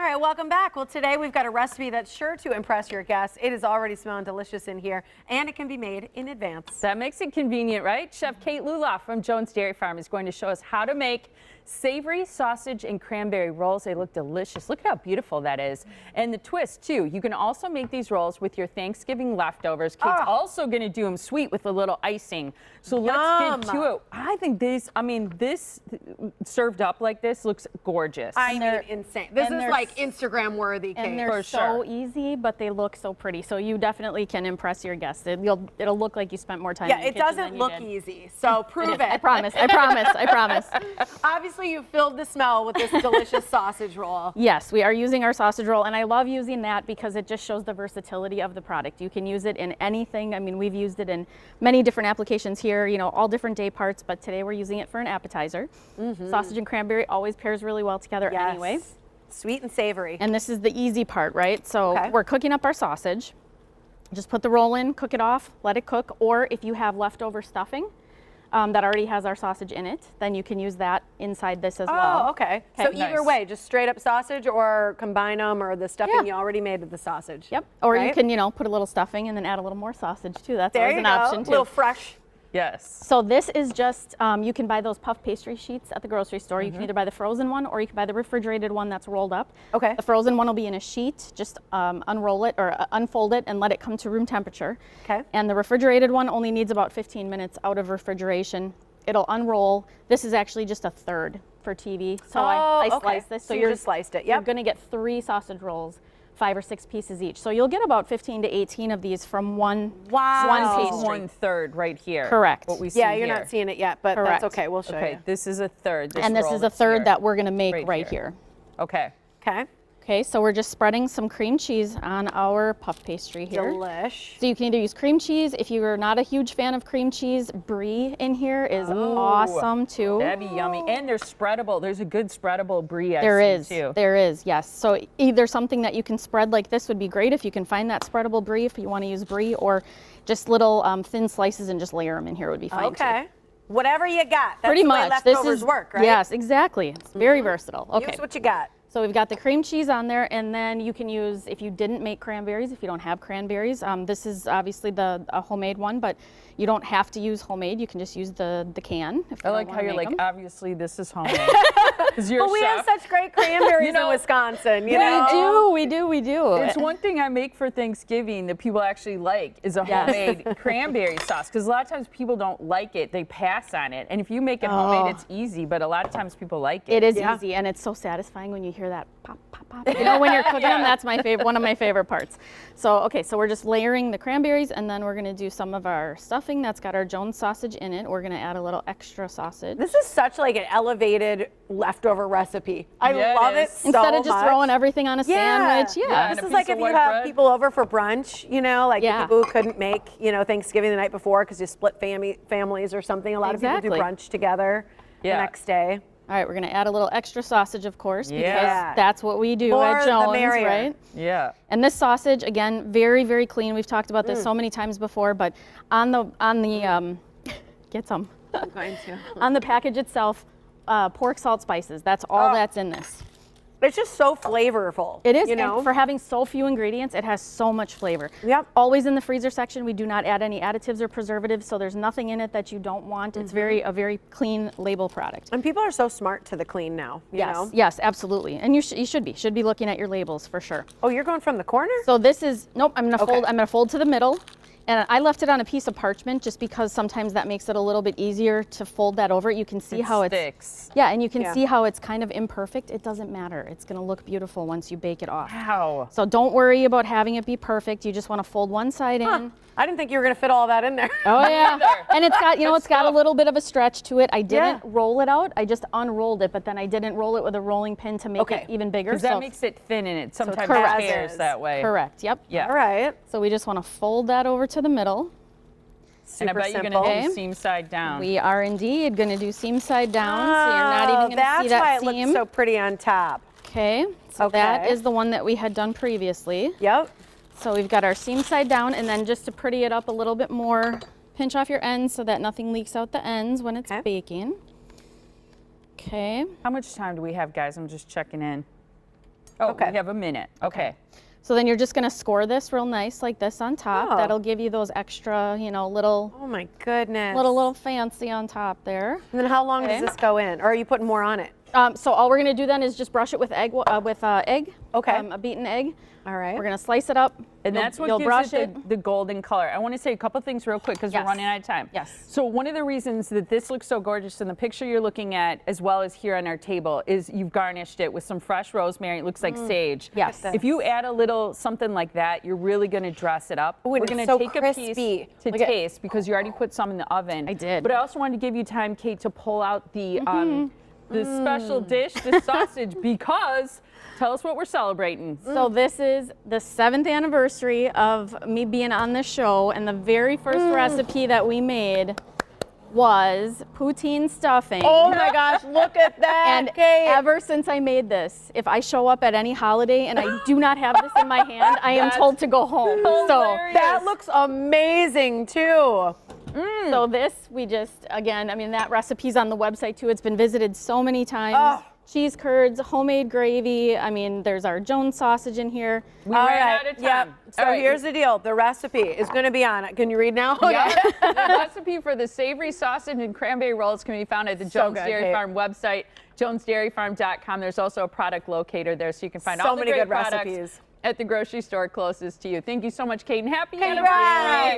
right, welcome back. Well, today we've got a recipe that's sure to impress your guests. It is already smelling delicious in here, and it can be made in advance. That makes it convenient, right? Chef Kate Lulloff from Jones Dairy Farm is going to show us how to make savory sausage and cranberry rolls. They look delicious. Look at how beautiful that is. And the twist, too, you can also make these rolls with your Thanksgiving leftovers. Kate's also going to do them sweet with a little icing. So let's get to it. I think this served up like this looks gorgeous. I mean, insane. This is like Instagram worthy, Kate. And they're so easy, but they look so pretty. So you definitely can impress your guests. It'll look like you spent more time in the kitchen than you did. Yeah, it doesn't look easy. So prove it. I promise. I promise. I promise. Obviously, you filled the smell with this delicious sausage roll. Yes, we are using our sausage roll, and I love using that because it just shows the versatility of the product. You can use it in anything. I mean, we've used it in many different applications here, you know, all different day parts, but today we're using it for an appetizer. Sausage and cranberry always pairs really well together anyway. Sweet and savory. And this is the easy part, right? So we're cooking up our sausage. Just put the roll in, cook it off, let it cook, or if you have leftover stuffing, that already has our sausage in it, then you can use that inside this as well. Oh, okay. So either way, just straight up sausage or combine them, or the stuffing you already made with the sausage. Yep. Or you can, you know, put a little stuffing and then add a little more sausage too. That's always an option too. A little fresh. Yes. So this is just, you can buy those puff pastry sheets at the grocery store. You can either buy the frozen one or you can buy the refrigerated one that's rolled up. Okay. The frozen one will be in a sheet. Just unroll it or unfold it and let it come to room temperature. Okay. And the refrigerated one only needs about 15 minutes out of refrigeration. It'll unroll. This is actually just a third for TV. So I sliced this. So you just sliced it. You're going to get 3 sausage rolls, 5 or 6 pieces each. So you'll get about 15 to 18 of these from one pastry. 1/3 right here. Correct. What we see you're not seeing it yet, but that's okay. We'll show you. Okay, this is a third. And this is a third that we're going to make right here. Okay. Okay. Okay, so we're just spreading some cream cheese on our puff pastry here. Delish. So you can either use cream cheese. If you're not a huge fan of cream chease, brie in here is awesome too. That'd be yummy. And they're spreadable. There's a good spreadable brie too. There is, yes. So either something that you can spread like this would be great if you can find that spreadable brie, if you want to use brie, or just little thin slices and just layer them in here would be fine too. Whatever you got. That's pretty the way much. leftovers work, right? Yes, exactly. It's very versatile. Okay. Use what you got. So we've got the cream cheese on there, and then you can use, if you didn't make cranberries, if you don't have cranberries, this is obviously a homemade one, but you don't have to use homemade. You can just use the can. If you I like how you're like, obviously this is homemade. But we have such great cranberries in Wisconsin, you know? We do. It's one thing I make for Thanksgiving that people actually like is a homemade cranberry sauce, because a lot of times people don't like it. They pass on it. And if you make it homemade, it's easy, but a lot of times people like it. It is easy, and it's so satisfying when you hear that pop, pop, pop. You know, when you're cooking them, that's my favorite, one of my favorite parts. So, okay, so we're just layering the cranberries, and then we're going to do some of our stuffing that's got our Jones sausage in it. We're going to add a little extra sausage. This is such like an elevated leftover recipe. I love it so Instead of just throwing everything on a sandwich. This is like if you have people over for brunch, you know, like people who couldn't make, you know, Thanksgiving the night before because you split families or something. A lot of people do brunch together the next day. All right, we're going to add a little extra sausage, of course, because that's what we do at Jones, right? Yeah. And this sausage, again, very, very clean. We've talked about this so many times before, but on the get some. I'm going to. On the package itself, pork, salt, spices. That's all that's in this. It's just so flavorful. It is, you know? and for having so few ingredients, it has so much flavor. Yep. Always in the freezer section, we do not add any additives or preservatives, so there's nothing in it that you don't want. It's a very clean label product. And people are so smart to the clean now, you know? Yes, absolutely. And you should be looking at your labels for sure. Oh, you're going from the corner? So this is, nope, I'm gonna fold to the middle. And I left it on a piece of parchment just because sometimes that makes it a little bit easier to fold that over. You can see how it sticks. Yeah, and you can see how it's kind of imperfect. It doesn't matter. It's going to look beautiful once you bake it off. Wow. So don't worry about having it be perfect. You just want to fold one side in. I didn't think you were going to fit all that in there. Oh yeah. And it's got, it's got a little bit of a stretch to it. I didn't roll it out. I just unrolled it, but then I didn't roll it with a rolling pin to make it even bigger. Because that makes it thin and it sometimes tears that way. Correct. Yep. Yeah. All right. So we just want to fold that over to the middle. Super and I bet you're going to do seam side down. We are indeed going to do seam side down, so you're not even going to see that seam. That's why it looks so pretty on top. Okay, so that is the one that we had done previously. Yep. So we've got our seam side down, and then just to pretty it up a little bit more, pinch off your ends so that nothing leaks out the ends when it's baking. Okay. How much time do we have, guys? I'm just checking in. Oh, Okay. we have a minute. Okay. So then you're just gonna score this real nice like this on top. Oh. That'll give you those extra, you know, little Oh my goodness. little fancy on top there. And then how long Okay. does this go in? Or are you putting more on it? So all we're gonna do then is just brush it with egg, Okay. a beaten egg. All right. We're gonna slice it up. And that's what you'll brush gives it the golden color. I want to say a couple things real quick because we're Yes. running out of time. Yes. So one of the reasons that this looks so gorgeous in the picture you're looking at, as well as here on our table, is you've garnished it with some fresh rosemary. It looks like sage. Yes. If you add a little something like that, you're really going to dress it up. Ooh, We're and going it's to so take a crispy. piece to Look at- taste because you already put some in the oven. I did. But I also wanted to give you time, Kate, to pull out the special dish, the sausage, because tell us what we're celebrating. So this is the 7th anniversary of me being on this show, and the very first recipe that we made was poutine stuffing. Oh my gosh, look at that, And Kate. ever since I made this, if I show up at any holiday and I do not have this in my hand, I am told to go home. hilarious. That looks amazing too. So this, we just, again, I mean, that recipe's on the website too. It's been visited so many times. Oh. Cheese curds, homemade gravy. I mean, there's our Jones sausage in here. We ran out of time. Yep. So All right. here's the deal. The recipe is going to be on it. Can you read now? Yeah. The recipe for the savory sausage and cranberry rolls can be found at the So Jones good, Dairy Kate. Farm website, jonesdairyfarm.com. There's also a product locator there, so you can find So all the many great good products recipes. at the grocery store closest to you. Thank you so much, Kate, and happy Congrats. anniversary.